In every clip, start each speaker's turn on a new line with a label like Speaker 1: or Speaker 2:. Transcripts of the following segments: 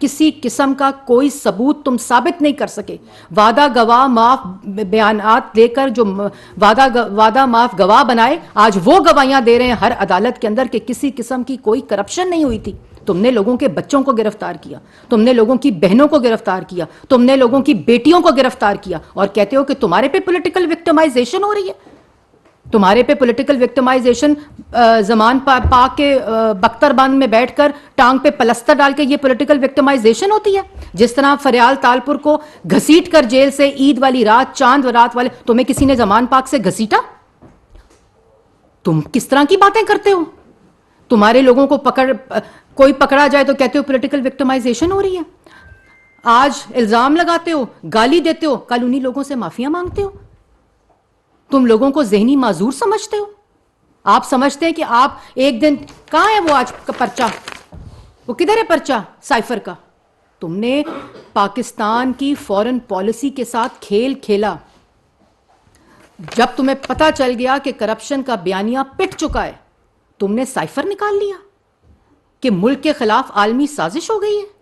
Speaker 1: کسی قسم کا کوئی ثبوت تم ثابت نہیں کر سکے. وعدہ گواہ معاف بیانات دے کر جو وعدہ معاف گواہ بنائے, آج وہ گواہیاں دے رہے ہیں ہر عدالت کے اندر کہ کسی قسم کی کوئی کرپشن نہیں ہوئی تھی. تم نے لوگوں کے بچوں کو گرفتار کیا, تم نے لوگوں کی بہنوں کو گرفتار کیا, تم نے لوگوں کی بیٹیوں کو گرفتار کیا, اور کہتے ہو کہ تمہارے پہ پولیٹیکل وکٹمائزیشن ہو رہی ہے. تمہارے پہ پولیٹیکل وکٹمائزیشن زمان پاک کے بختر بند میں بیٹھ کر ٹانگ پہ پلستر ڈال کے یہ پولیٹیکل وکٹمائزیشن ہوتی ہے. جس طرح فریال تالپور کو گھسیٹ کر جیل سے عید والی رات, چاند رات والے, تمہیں کسی نے زمان پاک سے گھسیٹا؟ تم کس طرح کی باتیں کرتے ہو؟ تمہارے لوگوں کو کوئی پکڑا جائے تو کہتے ہو پولیٹیکل وکٹمائزیشن ہو رہی ہے. آج الزام لگاتے ہو, گالی دیتے ہو, کل انہی لوگوں سے معافیاں مانگتے ہو. تم لوگوں کو ذہنی معذور سمجھتے ہو. آپ سمجھتے ہیں کہ آپ ایک دن, کہاں ہے وہ آج کا پرچہ, وہ کدھر ہے پرچہ سائفر کا؟ تم نے پاکستان کی فورن پالیسی کے ساتھ کھیل کھیلا. جب تمہیں پتا چل گیا کہ کرپشن کا بیانیہ پٹ چکا ہے, تم نے سائفر نکال لیا کہ ملک کے خلاف عالمی سازش ہو گئی ہے.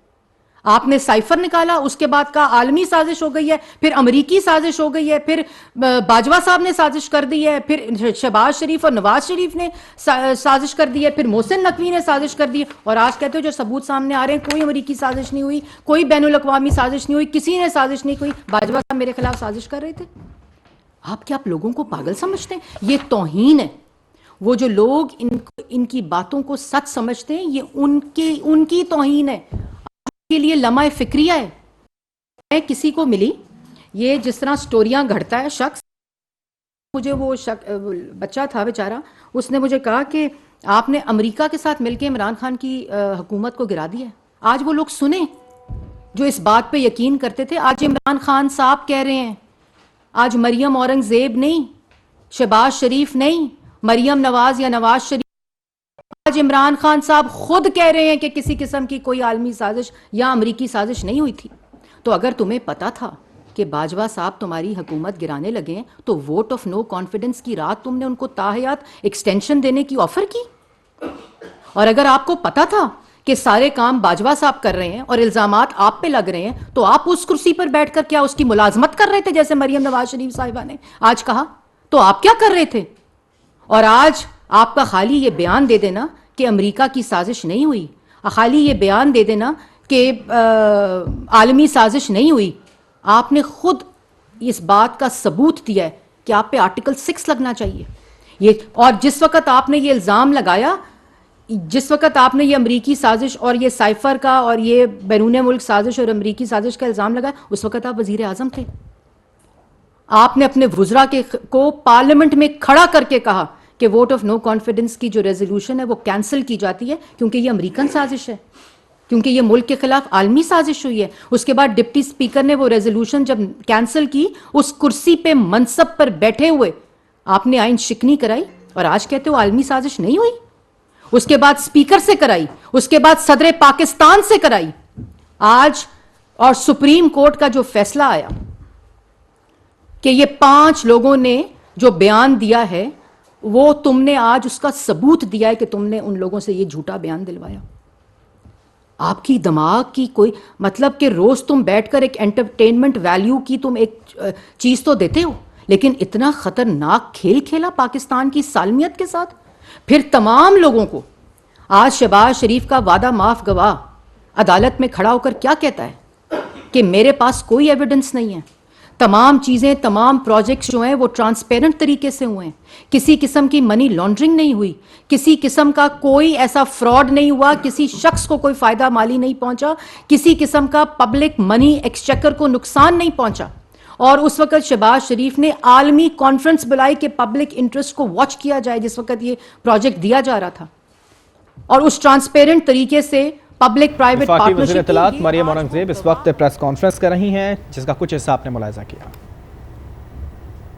Speaker 1: آپ نے سائفر نکالا, اس کے بعد کہا عالمی سازش ہو گئی ہے, پھر امریکی سازش ہو گئی ہے, پھر باجوہ صاحب نے سازش کر دی ہے, پھر شہباز شریف اور نواز شریف نے سازش کر دی ہے, پھر محسن نقوی نے سازش کر دی ہے, اور آج کہتے ہو جو ثبوت سامنے آ رہے ہیں کوئی امریکی سازش نہیں ہوئی, کوئی بین الاقوامی سازش نہیں ہوئی, کسی نے سازش نہیں ہوئی, باجوہ صاحب میرے خلاف سازش کر رہے تھے. آپ کیا آپ لوگوں کو پاگل سمجھتے ہیں؟ یہ توہین ہے. وہ جو لوگ ان کی باتوں کو سچ سمجھتے ہیں, یہ ان کی توہین ہے. کے لیے لمحہ فکریہ ہے. میں کسی کو ملی, یہ جس طرح سٹوریاں گھڑتا ہے شخص, مجھے وہ بچہ تھا بیچارہ, اس نے مجھے کہا کہ آپ نے امریکہ کے ساتھ مل کے عمران خان کی حکومت کو گرا دیا ہے. آج وہ لوگ سنیں جو اس بات پہ یقین کرتے تھے. آج عمران خان صاحب کہہ رہے ہیں, آج مریم اورنگزیب نہیں, شہباز شریف نہیں, مریم نواز یا نواز شریف, آج عمران خان صاحب خود کہہ رہے ہیں کہ کسی قسم کی کوئی عالمی سازش یا امریکی سازش نہیں ہوئی تھی. تو اگر تمہیں پتا تھا کہ باجوہ صاحب تمہاری حکومت گرانے لگے ہیں, تو ووٹ آف نو کانفیڈنس کی رات تم نے ان کو تاحیات ایکسٹینشن دینے کی آفر کی. اور اگر آپ کو پتا تھا کہ سارے کام باجوہ صاحب کر رہے ہیں اور الزامات آپ پہ لگ رہے ہیں, تو آپ اس کرسی پر بیٹھ کر کیا اس کی ملازمت کر رہے تھے جیسے مریم نواز شریف صاحبہ نے آج کہا؟ تو آپ کیا کر رہے تھے؟ اور آج آپ کا خالی یہ بیان دے دینا کہ امریکہ کی سازش نہیں ہوئی, خالی یہ بیان دے دینا کہ عالمی سازش نہیں ہوئی, آپ نے خود اس بات کا ثبوت دیا ہے کہ آپ پہ آرٹیکل 6 لگنا چاہیے. یہ, اور جس وقت آپ نے یہ الزام لگایا, جس وقت آپ نے یہ امریکی سازش اور یہ سائفر کا اور یہ بیرون ملک سازش اور امریکی سازش کا الزام لگایا, اس وقت آپ وزیر اعظم تھے. آپ نے اپنے وزراء کو پارلیمنٹ میں کھڑا کر کے کہا کہ ووٹ آف نو کانفیڈنس کی جو ریزولوشن ہے وہ کینسل کی جاتی ہے کیونکہ یہ امریکن سازش ہے, کیونکہ یہ ملک کے خلاف عالمی سازش ہوئی ہے. اس کے بعد ڈپٹی سپیکر نے وہ ریزولوشن جب کینسل کی, اس کرسی پہ منصب پر بیٹھے ہوئے آپ نے آئین شکنی کرائی, اور آج کہتے ہو عالمی سازش نہیں ہوئی. اس کے بعد سپیکر سے کرائی, اس کے بعد صدر پاکستان سے کرائی. آج اور سپریم کورٹ کا جو فیصلہ آیا کہ یہ 5 لوگوں نے جو بیان دیا ہے, وہ تم نے آج اس کا ثبوت دیا ہے کہ تم نے ان لوگوں سے یہ جھوٹا بیان دلوایا. آپ کی دماغ کی کوئی مطلب کہ روز تم بیٹھ کر ایک انٹرٹینمنٹ ویلیو کی تم ایک چیز تو دیتے ہو, لیکن اتنا خطرناک کھیل کھیلا پاکستان کی سالمیت کے ساتھ. پھر تمام لوگوں کو آج شہباز شریف کا وعدہ معاف گواہ عدالت میں کھڑا ہو کر کیا کہتا ہے کہ میرے پاس کوئی ایویڈنس نہیں ہے, تمام چیزیں, تمام پروجیکٹس جو ہیں وہ ٹرانسپیرنٹ طریقے سے ہوئے ہیں, کسی قسم کی منی لانڈرنگ نہیں ہوئی, کسی قسم کا کوئی ایسا فراڈ نہیں ہوا, کسی شخص کو کوئی فائدہ مالی نہیں پہنچا, کسی قسم کا پبلک منی ایکسچیکر کو نقصان نہیں پہنچا. اور اس وقت شہباز شریف نے عالمی کانفرنس بلائی کہ پبلک انٹرسٹ کو واچ کیا جائے جس وقت یہ پروجیکٹ دیا جا رہا تھا, اور اس ٹرانسپیرنٹ طریقے سے پبلک پرائیویٹ
Speaker 2: پارٹنرشپ. وزیر اطلاعات مریم اورنگزیب اس وقت پریس کانفرنس کر رہی ہیں جس کا کچھ حصہ آپ نے ملاحظہ کیا.